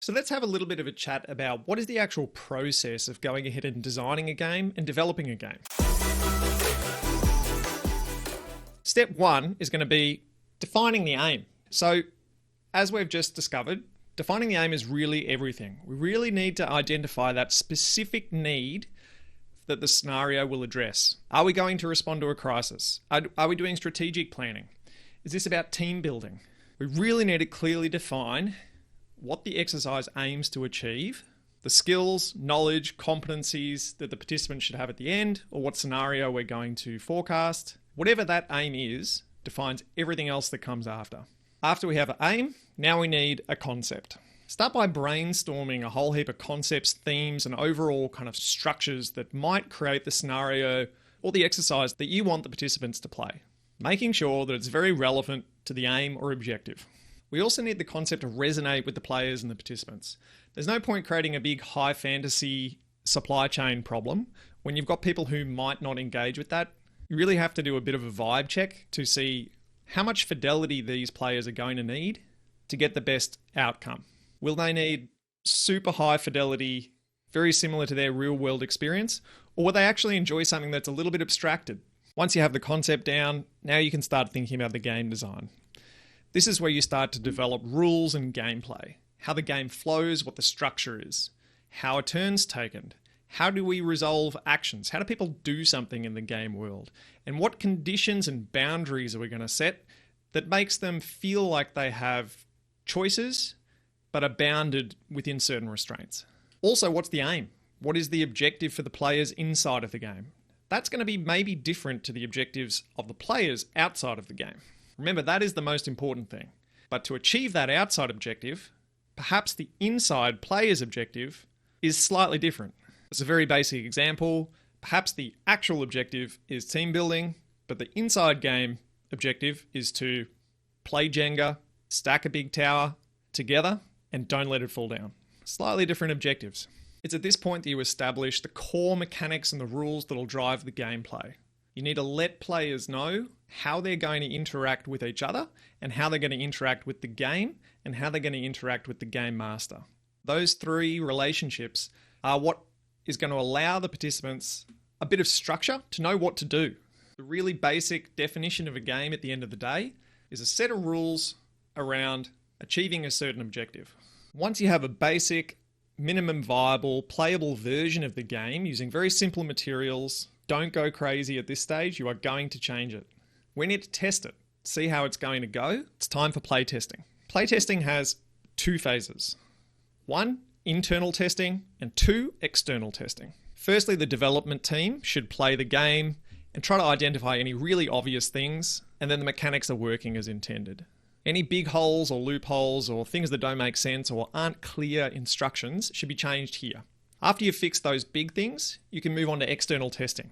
So let's have a little bit of a chat about what is the actual process of going ahead and designing a game and developing a game. Step one is going to be defining the aim. So as we've just discovered, defining the aim is really everything. We really need to identify that specific need that the scenario will address. Are we going to respond to a crisis? Are we doing strategic planning? Is this about team building? We really need to clearly define what the exercise aims to achieve, the skills, knowledge, competencies that the participants should have at the end, or what scenario we're going to forecast. Whatever that aim is, defines everything else that comes after. After we have an aim, now we need a concept. Start by brainstorming a whole heap of concepts, themes, and overall kind of structures that might create the scenario or the exercise that you want the participants to play, making sure that it's very relevant to the aim or objective. We also need the concept to resonate with the players and the participants. There's no point creating a big high fantasy supply chain problem when you've got people who might not engage with that. You really have to do a bit of a vibe check to see how much fidelity these players are going to need to get the best outcome. Will they need super high fidelity, very similar to their real world experience, or will they actually enjoy something that's a little bit abstracted? Once you have the concept down, now you can start thinking about the game design. This is where you start to develop rules and gameplay, how the game flows, what the structure is, how a turn's taken, how do we resolve actions, how do people do something in the game world, and what conditions and boundaries are we going to set that makes them feel like they have choices but are bounded within certain restraints. Also, what's the aim? What is the objective for the players inside of the game? That's going to be maybe different to the objectives of the players outside of the game. Remember, that is the most important thing. But to achieve that outside objective, perhaps the inside player's objective is slightly different. It's a very basic example. Perhaps the actual objective is team building, but the inside game objective is to play Jenga, stack a big tower together, and don't let it fall down. Slightly different objectives. It's at this point that you establish the core mechanics and the rules that will drive the gameplay. You need to let players know how they're going to interact with each other and how they're going to interact with the game and how they're going to interact with the game master. Those three relationships are what is going to allow the participants a bit of structure to know what to do. The really basic definition of a game at the end of the day is a set of rules around achieving a certain objective. Once you have a basic, minimum viable, playable version of the game using very simple materials, don't go crazy at this stage, you are going to change it. We need to test it, see how it's going to go. It's time for playtesting. Playtesting has two phases. One, internal testing, and two, external testing. Firstly, the development team should play the game and try to identify any really obvious things, and then the mechanics are working as intended. Any big holes or loopholes or things that don't make sense or aren't clear instructions should be changed here. After you've fixed those big things, you can move on to external testing,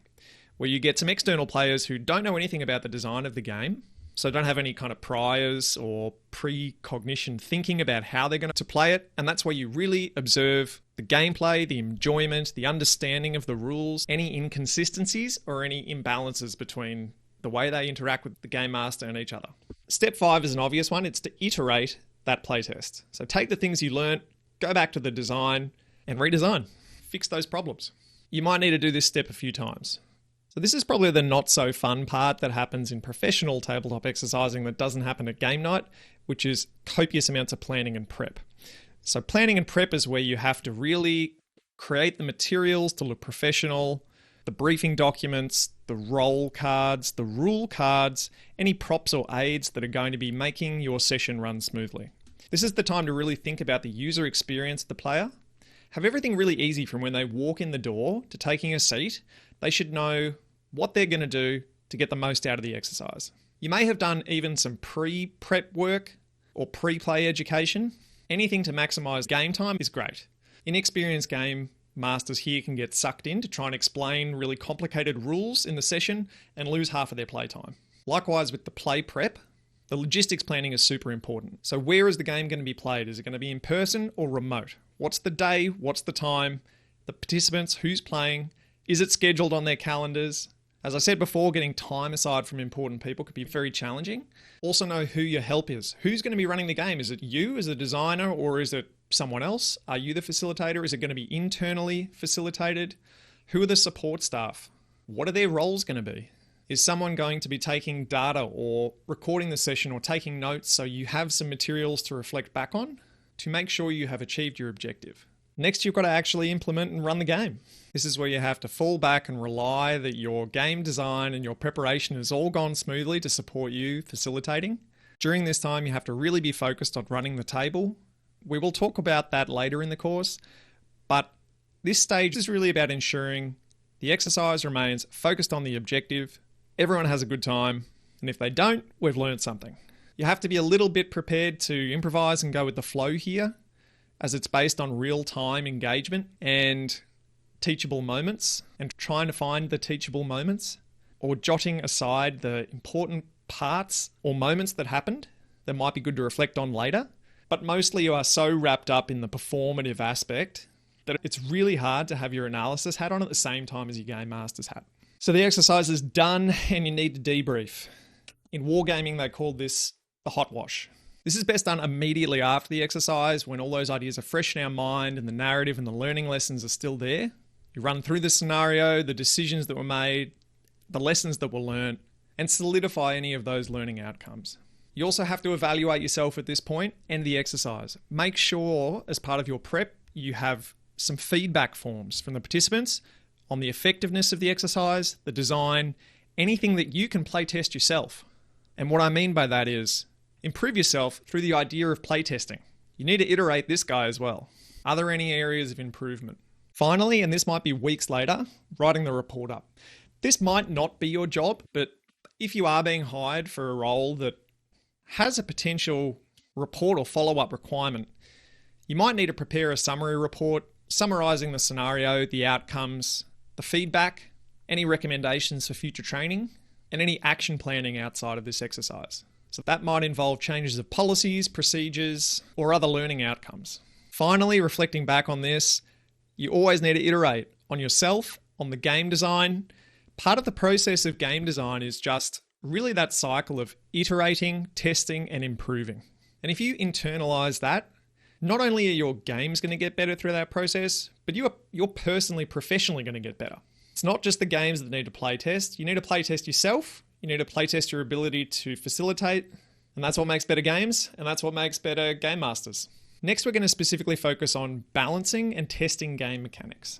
where you get some external players who don't know anything about the design of the game, so don't have any kind of priors or precognition thinking about how they're going to play it, and that's where you really observe the gameplay, the enjoyment, the understanding of the rules, any inconsistencies or any imbalances between the way they interact with the game master and each other. Step 5 is an obvious one. It's to iterate that playtest. So take the things you learnt, go back to the design, and redesign. Fix those problems. You might need to do this step a few times. So this is probably the not so fun part that happens in professional tabletop exercising that doesn't happen at game night, which is copious amounts of planning and prep. So planning and prep is where you have to really create the materials to look professional, the briefing documents, the role cards, the rule cards, any props or aids that are going to be making your session run smoothly. This is the time to really think about the user experience of the player. Have everything really easy from when they walk in the door to taking a seat. They should know what they're going to do to get the most out of the exercise. You may have done even some pre-prep work or pre-play education. Anything to maximize game time is great. Inexperienced game masters here can get sucked in to try and explain really complicated rules in the session and lose half of their playtime. Likewise with the play prep, the logistics planning is super important. So where is the game going to be played? Is it going to be in person or remote? What's the day? What's the time? The participants, who's playing? Is it scheduled on their calendars? As I said before, getting time aside from important people could be very challenging. Also know who your help is. Who's going to be running the game? Is it you as a designer, or is it someone else? Are you the facilitator? Is it going to be internally facilitated? Who are the support staff? What are their roles going to be? Is someone going to be taking data or recording the session or taking notes so you have some materials to reflect back on to make sure you have achieved your objective? Next, you've got to actually implement and run the game. This is where you have to fall back and rely that your game design and your preparation has all gone smoothly to support you facilitating. During this time, you have to really be focused on running the table. We will talk about that later in the course, but this stage is really about ensuring the exercise remains focused on the objective, everyone has a good time, and if they don't, we've learned something. You have to be a little bit prepared to improvise and go with the flow here, as it's based on real-time engagement and teachable moments, and trying to find the teachable moments, or jotting aside the important parts or moments that happened that might be good to reflect on later. But mostly you are so wrapped up in the performative aspect that it's really hard to have your analysis hat on at the same time as your game master's hat. So the exercise is done and you need to debrief. In wargaming, they call this the hot wash. This is best done immediately after the exercise when all those ideas are fresh in our mind and the narrative and the learning lessons are still there. You run through the scenario, the decisions that were made, the lessons that were learned, and solidify any of those learning outcomes. You also have to evaluate yourself at this point and the exercise. Make sure as part of your prep, you have some feedback forms from the participants on the effectiveness of the exercise, the design, anything that you can play test yourself. And what I mean by that is improve yourself through the idea of playtesting. You need to iterate this guy as well. Are there any areas of improvement? Finally, and this might be weeks later, writing the report up. This might not be your job, but if you are being hired for a role that has a potential report or follow-up requirement, you might need to prepare a summary report summarizing the scenario, the outcomes, the feedback, any recommendations for future training, and any action planning outside of this exercise. So that might involve changes of policies, procedures, or other learning outcomes. Finally, reflecting back on this, you always need to iterate on yourself, on the game design. Part of the process of game design is just really that cycle of iterating, testing, and improving. And if you internalize that, not only are your games going to get better through that process, but you're personally, professionally going to get better. It's not just the games that need to play test. You need to play test yourself. You need to play test your ability to facilitate. And that's what makes better games. And that's what makes better game masters. Next, we're going to specifically focus on balancing and testing game mechanics.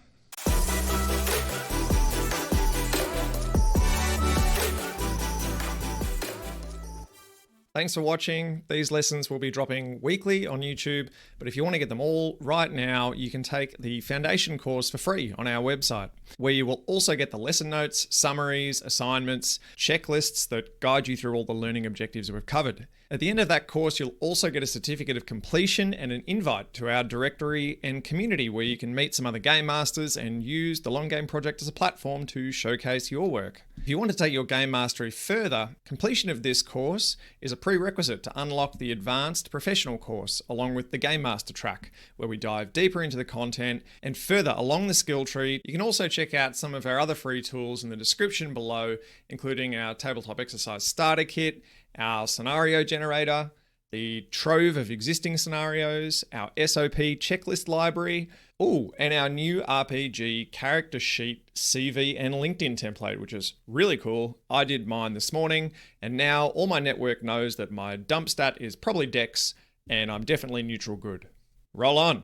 Thanks for watching. These lessons will be dropping weekly on YouTube, but if you want to get them all right now, you can take the foundation course for free on our website, where you will also get the lesson notes, summaries, assignments, checklists that guide you through all the learning objectives we've covered. At the end of that course, you'll also get a certificate of completion and an invite to our directory and community where you can meet some other game masters and use the Long Game Project as a platform to showcase your work. If you want to take your game mastery further, completion of this course is a prerequisite to unlock the advanced professional course along with the Game Master track, where we dive deeper into the content and further along the skill tree. You can also check out some of our other free tools in the description below, including our Tabletop exercise starter kit, our scenario generator, the trove of existing scenarios, our SOP checklist library, and our new RPG character sheet, CV, and LinkedIn template, which is really cool. I did mine this morning, and now all my network knows that my dump stat is probably Dex, and I'm definitely neutral good. Roll on!